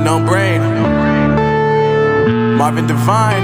No brain. Marvin Divine.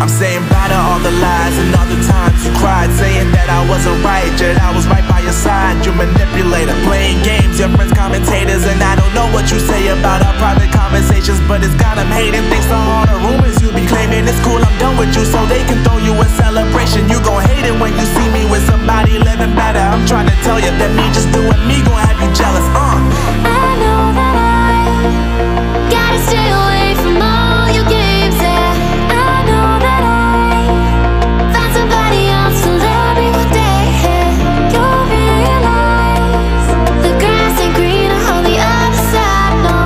I'm saying bye to all the lies and all the times you cried, saying that I wasn't right, yet I was right by your side. You manipulator, playing games, your friends commentators, and I don't know what you say about our private conversations, but it's got them hating. Thanks to all the rumors you be claiming. It's cool, I'm done with you, so they can throw you a celebration. You gon' hate it when you see me with somebody living better. I'm trying to tell you that me just doing me gon' have you jealous. I know that I gotta stay away from all your games, yeah. I know that I found somebody else to love me one day, yeah. You'll realize the grass ain't greener on the other side, no.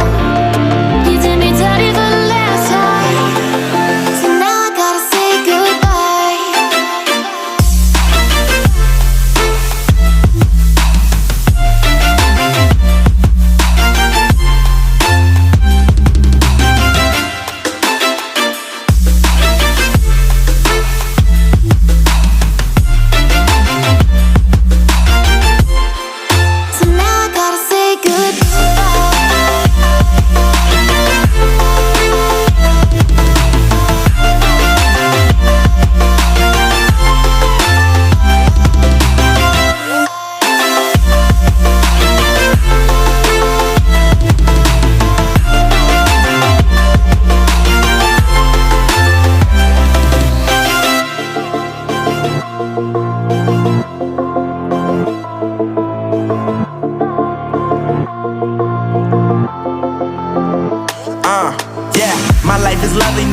You did me dirty for the last time, so now I gotta say goodbye. So now I gotta say Yeah, my life is lovely now.